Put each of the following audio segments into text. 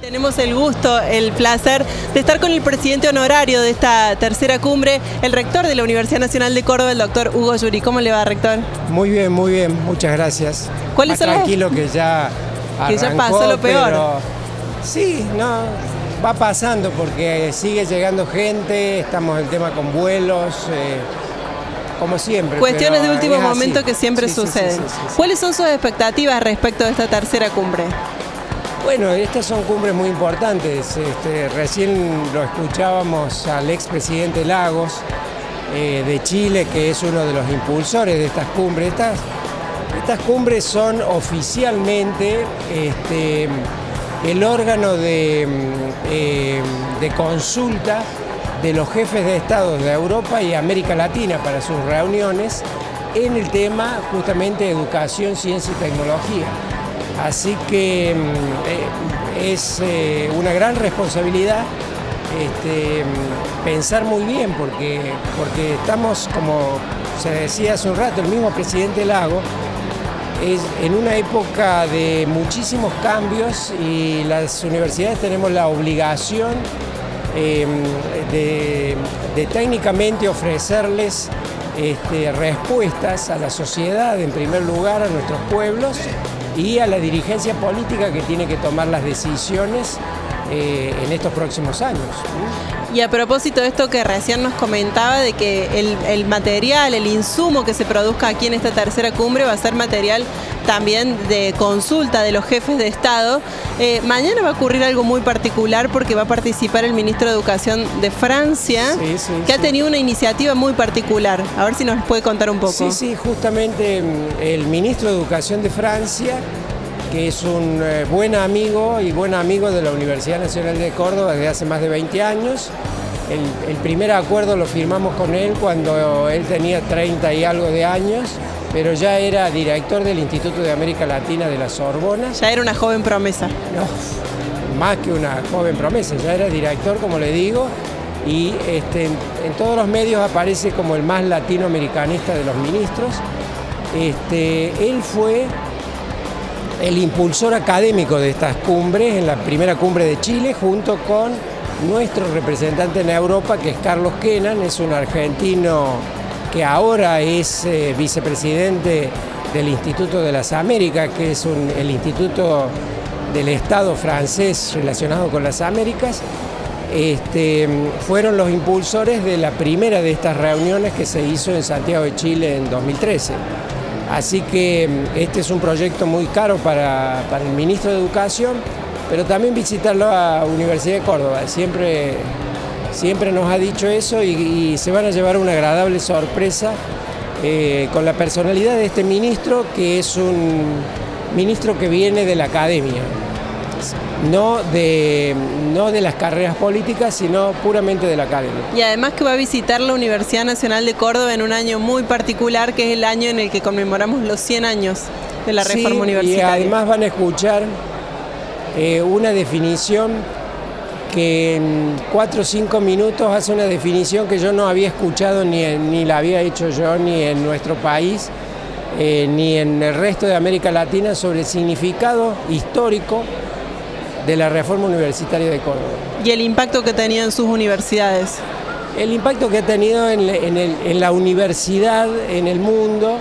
Tenemos el gusto, el placer de estar con el presidente honorario de esta tercera cumbre, el rector de la Universidad Nacional de Córdoba, el doctor Hugo Yuri. ¿Cómo le va, rector? Muy bien, muchas gracias. ¿Cuáles son tranquilo que ya arrancó, que ya pasó lo peor? Pero sí, no, va pasando porque sigue llegando gente, estamos en el tema con vuelos, como siempre. Cuestiones de último momento así. que siempre suceden. Sí. ¿Cuáles son sus expectativas respecto de esta tercera cumbre? Bueno, estas son cumbres muy importantes. Recién lo escuchábamos al expresidente Lagos de Chile, que es uno de los impulsores de estas cumbres. Estas cumbres son oficialmente el órgano de consulta de los jefes de Estado de Europa y América Latina para sus reuniones en el tema justamente de educación, ciencia y tecnología. Así que es una gran responsabilidad pensar muy bien, porque estamos, como se decía hace un rato, el mismo presidente Lago, es en una época de muchísimos cambios y las universidades tenemos la obligación de técnicamente ofrecerles respuestas a la sociedad, en primer lugar a nuestros pueblos, y a la dirigencia política que tiene que tomar las decisiones en estos próximos años. Y a propósito de esto que recién nos comentaba, de que el material, el insumo que se produzca aquí en esta tercera cumbre va a ser material también de consulta de los jefes de Estado. Mañana va a ocurrir algo muy particular porque va a participar el ministro de Educación de Francia, que ha tenido una iniciativa muy particular. A ver si nos puede contar un poco. Sí, justamente el ministro de Educación de Francia, que es un buen amigo de la Universidad Nacional de Córdoba desde hace más de 20 años. El primer acuerdo lo firmamos con él cuando él tenía 30 y algo de años, pero ya era director del Instituto de América Latina de la Sorbona. Ya era una joven promesa. No, más que una joven promesa, ya era director, como le digo, y en todos los medios aparece como el más latinoamericanista de los ministros. Él fue el impulsor académico de estas cumbres, en la primera cumbre de Chile, junto con nuestro representante en Europa, que es Carlos Kenan, es un argentino que ahora es vicepresidente del Instituto de las Américas, que es el instituto del Estado francés relacionado con las Américas. Fueron los impulsores de la primera de estas reuniones que se hizo en Santiago de Chile en 2013. Así que este es un proyecto muy caro para el ministro de Educación, pero también visitarlo a la Universidad de Córdoba. Siempre nos ha dicho eso y se van a llevar una agradable sorpresa con la personalidad de este ministro, que es un ministro que viene de la academia, no de las carreras políticas, sino puramente de la academia. Y además que va a visitar la Universidad Nacional de Córdoba en un año muy particular, que es el año en el que conmemoramos los 100 años de la reforma universitaria. Y además van a escuchar una definición que en 4 o 5 minutos hace una definición que yo no había escuchado ni la había hecho yo, ni en nuestro país, ni en el resto de América Latina, sobre el significado histórico de la reforma universitaria de Córdoba. ¿Y el impacto que ha tenido en sus universidades? El impacto que ha tenido en la universidad, en el mundo,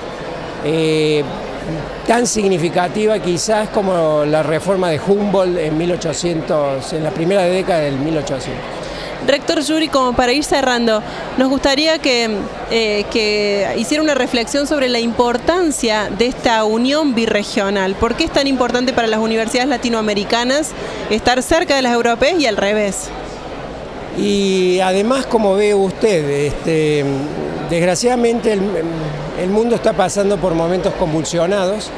tan significativa quizás como la reforma de Humboldt en la primera década del 1800. Rector Yuri, como para ir cerrando, nos gustaría que hiciera una reflexión sobre la importancia de esta unión birregional. ¿Por qué es tan importante para las universidades latinoamericanas estar cerca de las europeas y al revés? Y además, como ve usted, desgraciadamente el mundo está pasando por momentos convulsionados.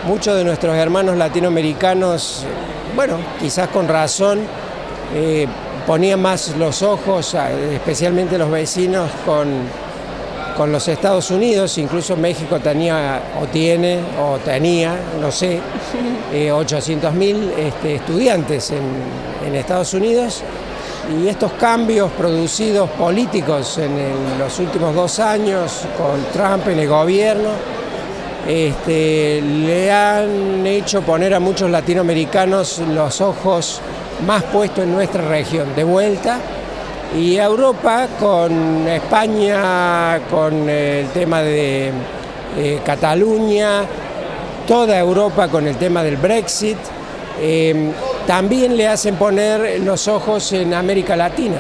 Muchos de nuestros hermanos latinoamericanos, bueno, quizás con razón, ponían más los ojos, especialmente los vecinos, con los Estados Unidos. Incluso México tenía, no sé, 800.000 estudiantes en Estados Unidos. Y estos cambios producidos políticos en los últimos 2 años, con Trump en el gobierno, le han hecho poner a muchos latinoamericanos los ojos más puesto en nuestra región, de vuelta. Y Europa, con España, con el tema de Cataluña, toda Europa con el tema del Brexit, también le hacen poner los ojos en América Latina.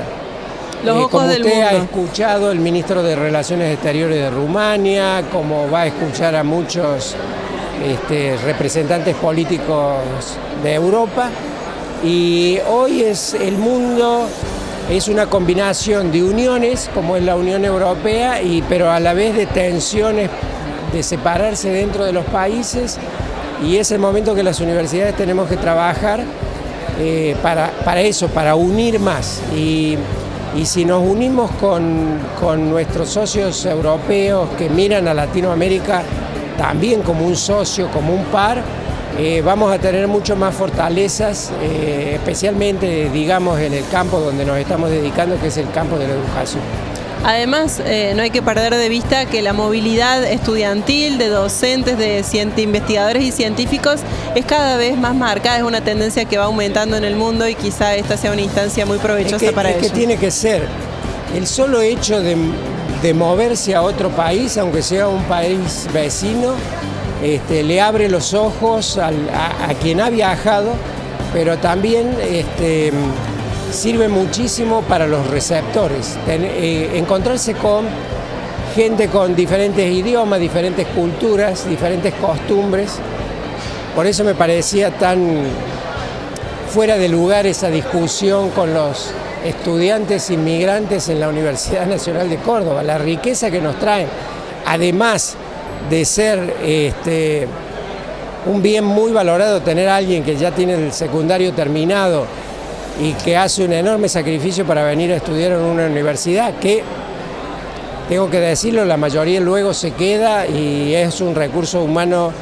Los ojos como del usted mundo. ha escuchado el ministro de Relaciones Exteriores de Rumania, como va a escuchar a muchos representantes políticos de Europa, y hoy el mundo es una combinación de uniones, como es la Unión Europea, pero a la vez de tensiones, de separarse dentro de los países, y es el momento que las universidades tenemos que trabajar para eso, para unir más. Y si nos unimos con nuestros socios europeos que miran a Latinoamérica también como un socio, como un par, vamos a tener mucho más fortalezas, especialmente, digamos, en el campo donde nos estamos dedicando, que es el campo de la educación. Además, no hay que perder de vista que la movilidad estudiantil de docentes, de investigadores y científicos es cada vez más marcada, es una tendencia que va aumentando en el mundo y quizá esta sea una instancia muy provechosa para ellos. Es que tiene que ser el solo hecho de moverse a otro país, aunque sea un país vecino, le abre los ojos a quien ha viajado, pero también sirve muchísimo para los receptores. Encontrarse con gente con diferentes idiomas, diferentes culturas, diferentes costumbres. Por eso me parecía tan fuera de lugar esa discusión con los estudiantes inmigrantes en la Universidad Nacional de Córdoba, la riqueza que nos traen, además de ser un bien muy valorado tener a alguien que ya tiene el secundario terminado y que hace un enorme sacrificio para venir a estudiar en una universidad que, tengo que decirlo, la mayoría luego se queda y es un recurso humano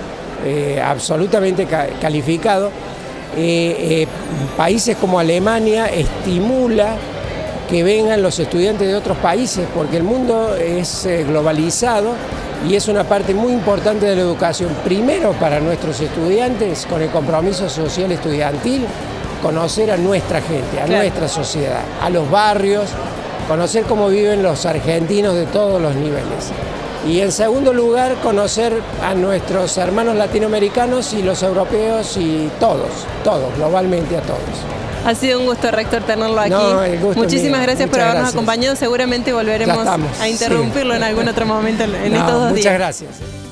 absolutamente calificado. Países como Alemania estimula que vengan los estudiantes de otros países, porque el mundo es globalizado y es una parte muy importante de la educación. Primero para nuestros estudiantes, con el compromiso social estudiantil, conocer a nuestra gente, a nuestra sociedad, a los barrios, conocer cómo viven los argentinos de todos los niveles. Y en segundo lugar, conocer a nuestros hermanos latinoamericanos y los europeos y todos, globalmente a todos. Ha sido un gusto, rector, tenerlo aquí. No, el gusto Muchísimas mío. gracias por habernos acompañado. Seguramente volveremos a interrumpirlo en algún otro momento en estos 2 días. Muchas gracias.